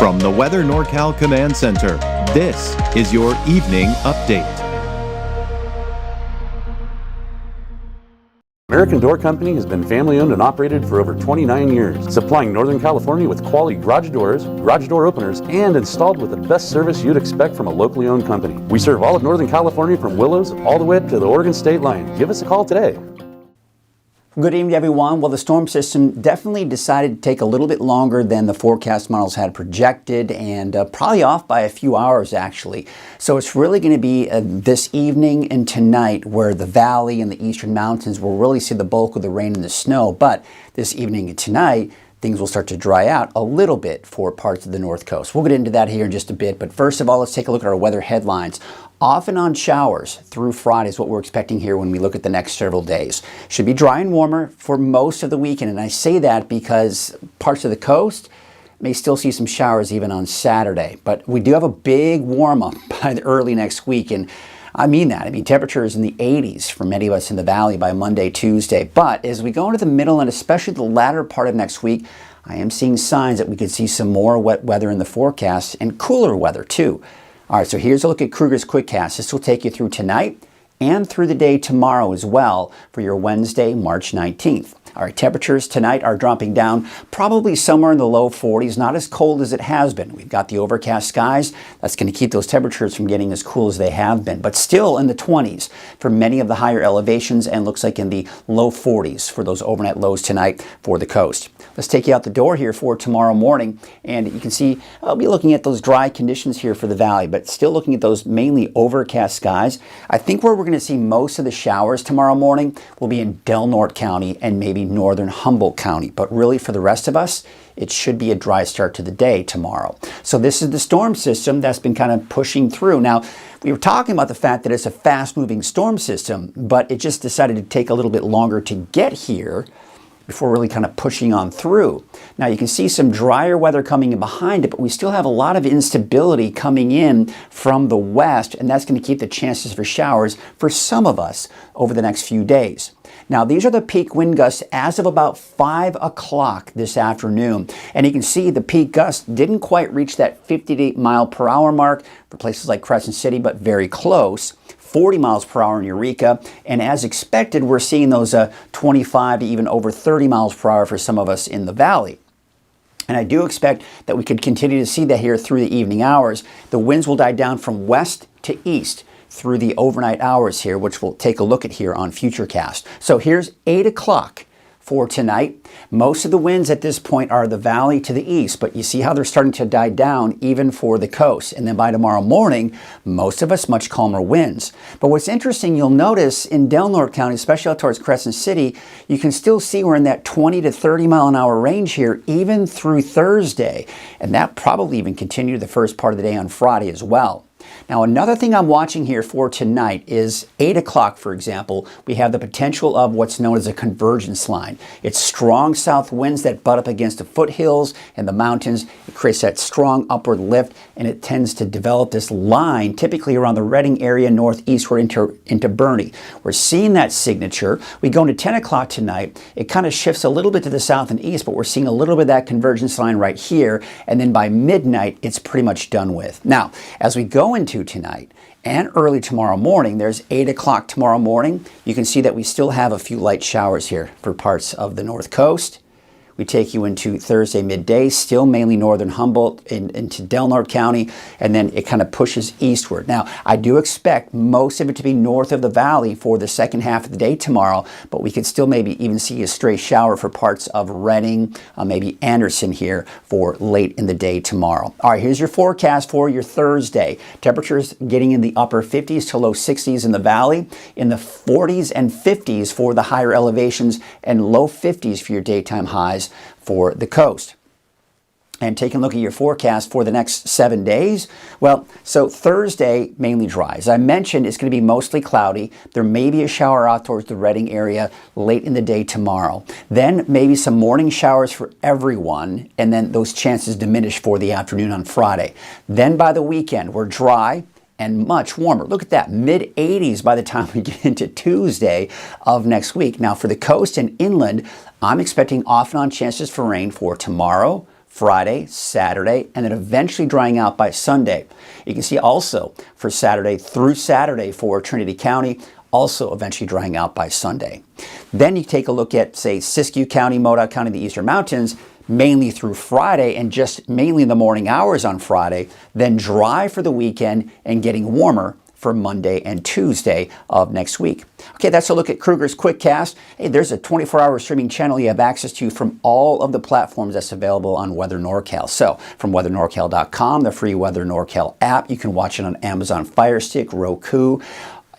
From the Weather NorCal Command Center, this is your evening update. American Door Company has been family-owned and operated for over 29 years, supplying Northern California with quality garage doors, garage door openers, and installed with the best service you'd expect from a locally owned company. We serve all of Northern California from Willows all the way to the Oregon state line. Give us a call today. Good evening, everyone. Well, the storm system definitely decided to take a little bit longer than the forecast models had projected, and probably off by a few hours, actually. So it's really going to be this evening and tonight where the valley and the eastern mountains will really see the bulk of the rain and the snow. But this evening and tonight, things will start to dry out a little bit for parts of the north coast. We'll get into that here in just a bit. But first of all, let's take a look at our weather headlines. Off and on showers through Friday is what we're expecting here when we look at the next several days. Should be dry and warmer for most of the weekend. And I say that because parts of the coast may still see some showers even on Saturday. But we do have a big warm up by the early next week. And I mean that. I mean, temperatures in the 80s for many of us in the valley by Monday, Tuesday. But as we go into the middle and especially the latter part of next week, I am seeing signs that we could see some more wet weather in the forecast and cooler weather too. All right, so here's a look at Krueger's Quickcast. This will take you through tonight and through the day tomorrow as well for your Wednesday, March 19th. All right, temperatures tonight are dropping down probably somewhere in the low 40s, not as cold as it has been. We've got the overcast skies. That's going to keep those temperatures from getting as cool as they have been, but still in the 20s for many of the higher elevations and looks like in the low 40s for those overnight lows tonight for the coast. Let's take you out the door here for tomorrow morning, and you can see I'll be looking at those dry conditions here for the valley, but still looking at those mainly overcast skies. I think where we're going to see most of the showers tomorrow morning will be in Del Norte County and maybe northern Humboldt County, but really for the rest of us, it should be a dry start to the day tomorrow. So this is the storm system that's been kind of pushing through. Now, we were talking about the fact that it's a fast-moving storm system, but it just decided to take a little bit longer to get here before really kind of pushing on through. Now you can see some drier weather coming in behind it, but we still have a lot of instability coming in from the west, and that's going to keep the chances for showers for some of us over the next few days. Now these are the peak wind gusts as of about 5 o'clock this afternoon, and you can see the peak gusts didn't quite reach that 58 mile per hour mark for places like Crescent City, but very close. 40 miles per hour in Eureka, and as expected, we're seeing those 25 to even over 30 miles per hour for some of us in the valley. And I do expect that we could continue to see that here through the evening hours. The winds will die down from west to east through the overnight hours here, which we'll take a look at here on Futurecast. So here's 8 o'clock for tonight. Most of the winds at this point are the valley to the east, but you see how they're starting to die down even for the coast. And then by tomorrow morning, most of us much calmer winds. But what's interesting, you'll notice in Del Norte County, especially out towards Crescent City, you can still see we're in that 20 to 30 mile an hour range here, even through Thursday. And that probably even continued the first part of the day on Friday as well. Now, another thing I'm watching here for tonight is 8 o'clock, for example, we have the potential of what's known as a convergence line. It's strong south winds that butt up against the foothills and the mountains. It creates that strong upward lift, and it tends to develop this line, typically around the Redding area northeastward into Boerne. We're seeing that signature. We go into 10 o'clock tonight. It kind of shifts a little bit to the south and east, but we're seeing a little bit of that convergence line right here, and then by midnight, it's pretty much done with. Now, as we go into tonight and early tomorrow morning, there's 8 o'clock tomorrow morning. You can see that we still have a few light showers here for parts of the north coast. We take you into Thursday midday, still mainly northern Humboldt into Del Norte County, and then it kind of pushes eastward. Now, I do expect most of it to be north of the valley for the second half of the day tomorrow, but we could still maybe even see a stray shower for parts of Redding, maybe Anderson here for late in the day tomorrow. All right, here's your forecast for your Thursday. Temperatures getting in the upper 50s to low 60s in the valley, in the 40s and 50s for the higher elevations, and low 50s for your daytime highs for the coast. And taking a look at your forecast for the next 7 days, well, so Thursday, mainly dry. As I mentioned, it's going to be mostly cloudy. There may be a shower out towards the Redding area late in the day tomorrow. Then maybe some morning showers for everyone, and then those chances diminish for the afternoon on Friday. Then by the weekend, we're dry and much warmer. Look at that, mid-80s by the time we get into Tuesday of next week. Now for the coast and inland, I'm expecting off and on chances for rain for tomorrow, Friday, Saturday, and then eventually drying out by Sunday. You can see also for Saturday through Saturday for Trinity County, also eventually drying out by Sunday. Then you take a look at, say, Siskiyou County, Modoc County, the Eastern Mountains, mainly through Friday and just mainly in the morning hours on Friday, then dry for the weekend and getting warmer for Monday and Tuesday of next week. Okay, that's a look at Krueger's Quickcast. Hey, there's a 24-hour streaming channel you have access to from all of the platforms that's available on Weather NorCal. So, from weathernorcal.com, the free Weather NorCal app, you can watch it on Amazon Fire Stick, Roku,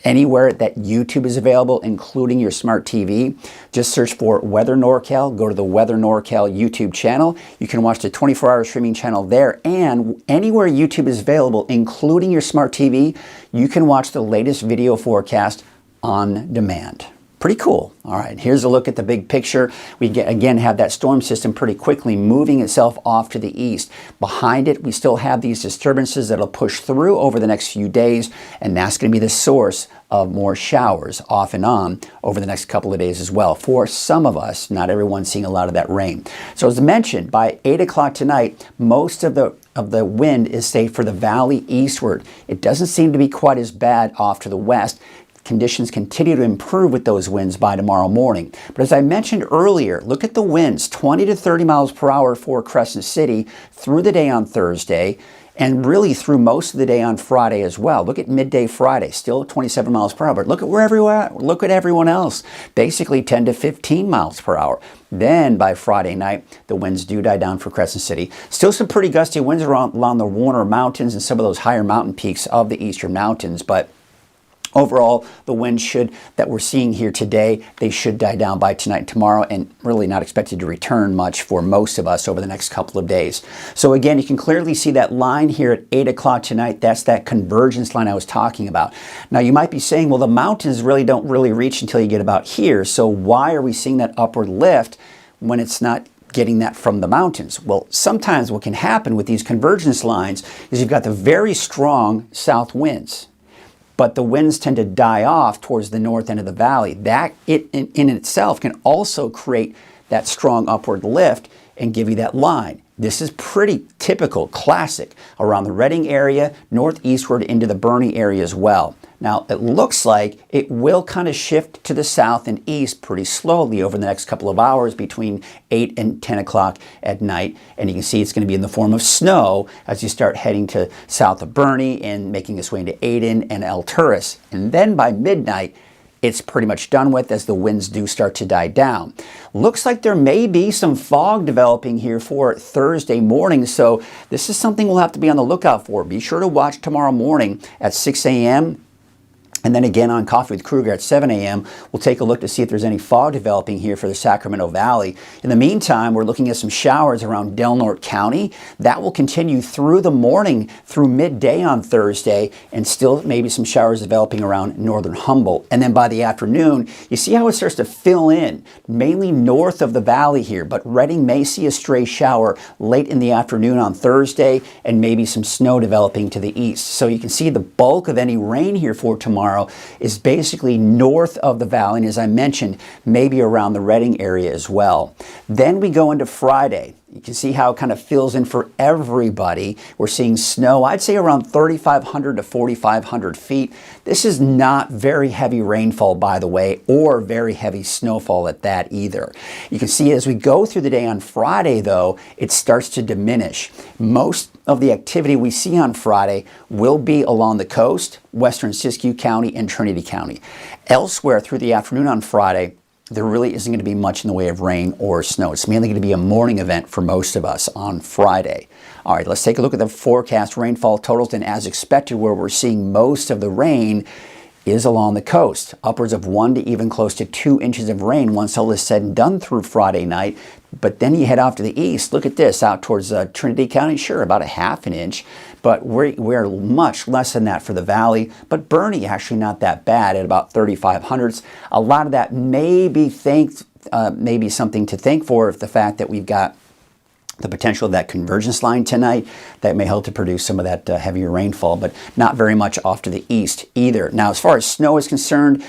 anywhere that YouTube is available, including your smart TV. Just search for Weather NorCal. Go to the Weather NorCal YouTube channel. You can watch the 24-hour streaming channel there, and anywhere YouTube is available, including your smart TV, you can watch the latest video forecast on demand. Pretty cool. All right, here's a look at the big picture. We again have that storm system pretty quickly moving itself off to the east. Behind it, we still have these disturbances that'll push through over the next few days, and that's going to be the source of more showers off and on over the next couple of days as well. For some of us, not everyone's seeing a lot of that rain. So as mentioned, by 8 o'clock tonight, most of the wind is safe for the valley eastward. It doesn't seem to be quite as bad off to the west. Conditions continue to improve with those winds by tomorrow morning. But as I mentioned earlier, look at the winds, 20 to 30 miles per hour for Crescent City through the day on Thursday and really through most of the day on Friday as well. Look at midday Friday, still 27 miles per hour. But look at everyone else, basically 10 to 15 miles per hour. Then by Friday night, the winds do die down for Crescent City. Still some pretty gusty winds along the Warner Mountains and some of those higher mountain peaks of the eastern mountains, but overall, the winds that we're seeing here today, they should die down by tonight and tomorrow, and really not expected to return much for most of us over the next couple of days. So again, you can clearly see that line here at 8 o'clock tonight. That's that convergence line I was talking about. Now, you might be saying, well, the mountains don't really reach until you get about here. So why are we seeing that upward lift when it's not getting that from the mountains? Well, sometimes what can happen with these convergence lines is you've got the very strong south winds, but the winds tend to die off towards the north end of the valley. That in itself can also create that strong upward lift and give you that line. This is pretty typical, classic, around the Redding area, northeastward into the Bernie area as well. Now, it looks like it will kind of shift to the south and east pretty slowly over the next couple of hours between 8 and 10 o'clock at night. And you can see it's going to be in the form of snow as you start heading to south of Bernie and making its way into Aden and Alturas. And then by midnight, it's pretty much done with as the winds do start to die down. Looks like there may be some fog developing here for Thursday morning, so this is something we'll have to be on the lookout for. Be sure to watch tomorrow morning at 6 a.m. And then again on Coffee with Krueger at 7 a.m., we'll take a look to see if there's any fog developing here for the Sacramento Valley. In the meantime, we're looking at some showers around Del Norte County. That will continue through the morning, through midday on Thursday, and still maybe some showers developing around northern Humboldt. And then by the afternoon, you see how it starts to fill in, mainly north of the valley here, but Redding may see a stray shower late in the afternoon on Thursday, and maybe some snow developing to the east. So you can see the bulk of any rain here for tomorrow is basically north of the valley, and as I mentioned, maybe around the Redding area as well. Then we go into Friday. You can see how it kind of fills in for everybody. We're seeing snow, I'd say around 3,500 to 4,500 feet. This is not very heavy rainfall, by the way, or very heavy snowfall at that either. You can see as we go through the day on Friday, though, it starts to diminish. Most of the activity we see on Friday will be along the coast, western Siskiyou County and Trinity County. Elsewhere through the afternoon on Friday, there really isn't going to be much in the way of rain or snow. It's mainly going to be a morning event for most of us on Friday. All right, let's take a look at the forecast rainfall totals. And as expected, where we're seeing most of the rain is along the coast. Upwards of 1 to even close to 2 inches of rain once all is said and done through Friday night. But then you head off to the east. Look at this, out towards Trinity County, sure, about a ½ inch. But we're much less than that for the valley. But Bernie, actually not that bad at about 3,500. A lot of that may be maybe something to thank for the fact that we've got the potential of that convergence line tonight that may help to produce some of that heavier rainfall, but not very much off to the east either. Now, as far as snow is concerned,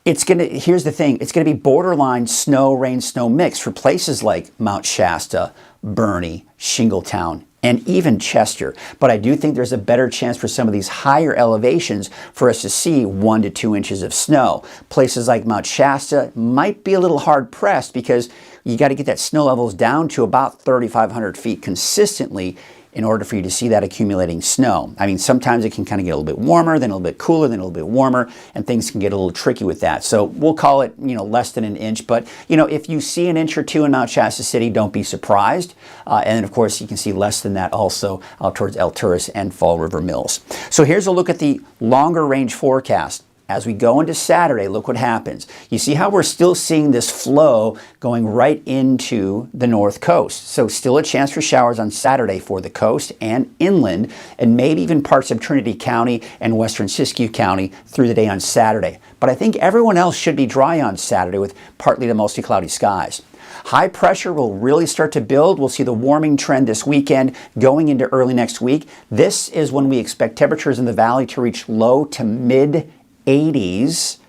Here's the thing, it's going to be borderline snow, rain, snow mix for places like Mount Shasta, Bernie, Shingletown, and even Chester. But I do think there's a better chance for some of these higher elevations for us to see 1 to 2 inches of snow. Places like Mount Shasta might be a little hard pressed because you got to get that snow levels down to about 3,500 feet consistently in order for you to see that accumulating snow. I mean, sometimes it can kind of get a little bit warmer, then a little bit cooler, then a little bit warmer, and things can get a little tricky with that. So we'll call it, less than an inch. But, if you see an inch or two in Mount Shasta City, don't be surprised. And then, of course, you can see less than that also out towards El Turris and Fall River Mills. So here's a look at the longer range forecast. As we go into Saturday, look what happens. You see how we're still seeing this flow going right into the north coast. So still a chance for showers on Saturday for the coast and inland, and maybe even parts of Trinity County and western Siskiyou County through the day on Saturday. But I think everyone else should be dry on Saturday with partly to mostly cloudy skies. High pressure will really start to build. We'll see the warming trend this weekend going into early next week. This is when we expect temperatures in the valley to reach low to mid 80s.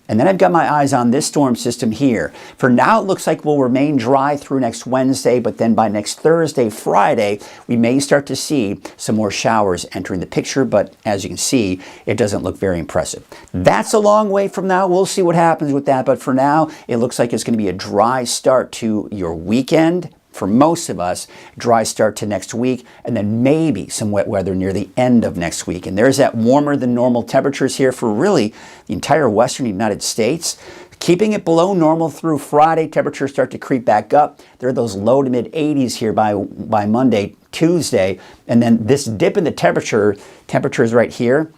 And then I've got my eyes on this storm system here. For now, it looks like we'll remain dry through next Wednesday, but then by next Thursday, Friday, we may start to see some more showers entering the picture, but as you can see, it doesn't look very impressive. That's a long way from now. We'll see what happens with that, but for now, it looks like it's going to be a dry start to your weekend. For most of us, dry start to next week, and then maybe some wet weather near the end of next week. And there's that warmer than normal temperatures here for really the entire western United States. Keeping it below normal through Friday, temperatures start to creep back up. There are those low to mid 80s here by Monday, Tuesday, and then this dip in the temperatures right here.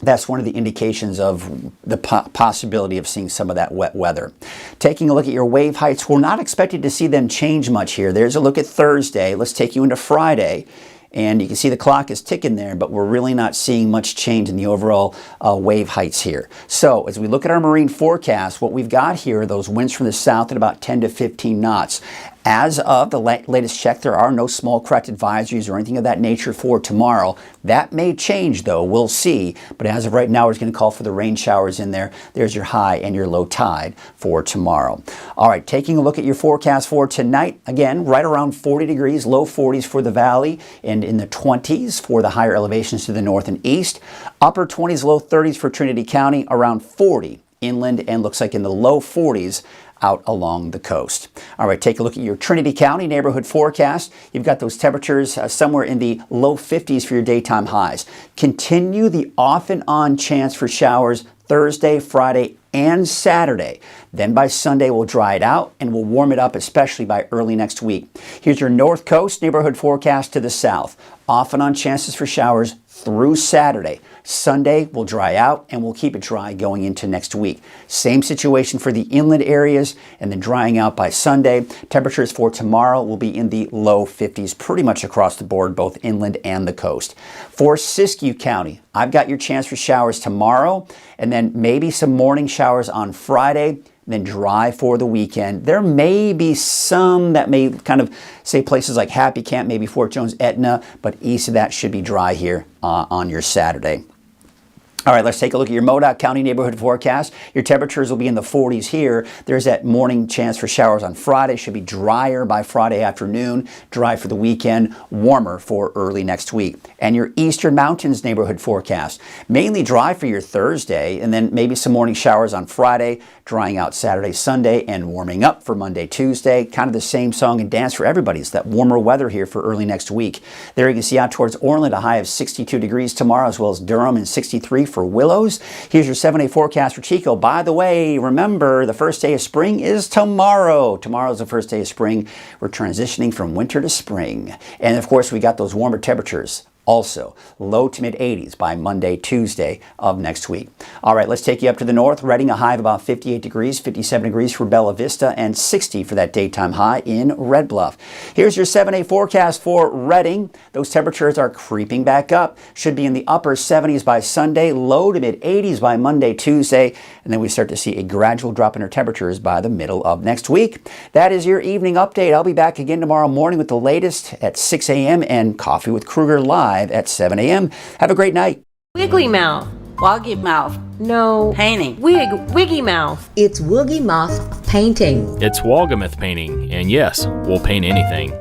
That's one of the indications of the possibility of seeing some of that wet weather. Taking a look at your wave heights, we're not expected to see them change much here. There's a look at Thursday. Let's take you into Friday. And you can see the clock is ticking there, but we're really not seeing much change in the overall wave heights here. So as we look at our marine forecast, what we've got here are those winds from the south at about 10 to 15 knots. As of the latest check, there are no small craft advisories or anything of that nature for tomorrow. That may change, though. We'll see. But as of right now, we're going to call for the rain showers in there. There's your high and your low tide for tomorrow. All right, taking a look at your forecast for tonight. Again, right around 40 degrees, low 40s for the valley, and in the 20s for the higher elevations to the north and east. Upper 20s, low 30s for Trinity County, around 40 inland, and looks like in the low 40s out along the coast. All right, take a look at your Trinity County neighborhood forecast. You've got those temperatures somewhere in the low 50s for your daytime highs. Continue the off and on chance for showers Thursday, Friday, and Saturday. Then by Sunday, we'll dry it out and we'll warm it up, especially by early next week. Here's your North Coast neighborhood forecast to the south. Off and on chances for showers through Saturday. Sunday will dry out and we'll keep it dry going into next week. Same situation for the inland areas and then drying out by Sunday. Temperatures for tomorrow will be in the low 50s pretty much across the board, both inland and the coast. For Siskiyou County, I've got your chance for showers tomorrow and then maybe some morning showers on Friday. Then dry for the weekend. There may be some that may kind of say places like Happy Camp, maybe Fort Jones, Etna, but east of that should be dry here on your Saturday. All right, let's take a look at your Modoc County neighborhood forecast. Your temperatures will be in the 40s here. There's that morning chance for showers on Friday. Should be drier by Friday afternoon, dry for the weekend, warmer for early next week. And your Eastern Mountains neighborhood forecast. Mainly dry for your Thursday, and then maybe some morning showers on Friday, drying out Saturday, Sunday, and warming up for Monday, Tuesday. Kind of the same song and dance for everybody. It's that warmer weather here for early next week. There you can see out towards Orland, a high of 62 degrees tomorrow, as well as Durham and 63 for Willows. Here's your 7-day forecast for Chico. By the way, remember, the first day of spring is tomorrow. Tomorrow's the first day of spring. We're transitioning from winter to spring. And of course, we got those warmer temperatures. Also, low to mid 80s by Monday, Tuesday of next week. All right, let's take you up to the north. Reading, a high of about 58 degrees, 57 degrees for Bella Vista, and 60 for that daytime high in Red Bluff. Here's your 7-day forecast for Reading. Those temperatures are creeping back up. Should be in the upper 70s by Sunday, low to mid 80s by Monday, Tuesday, and then we start to see a gradual drop in our temperatures by the middle of next week. That is your evening update. I'll be back again tomorrow morning with the latest at 6 a.m. and Coffee with Krueger live at 7 a.m. Have a great night. Wiggly Mouth. Woggy mouth. No. Painting. Wiggy mouth. It's Woogie Moth painting. It's Wogamoth painting, and yes, we'll paint anything.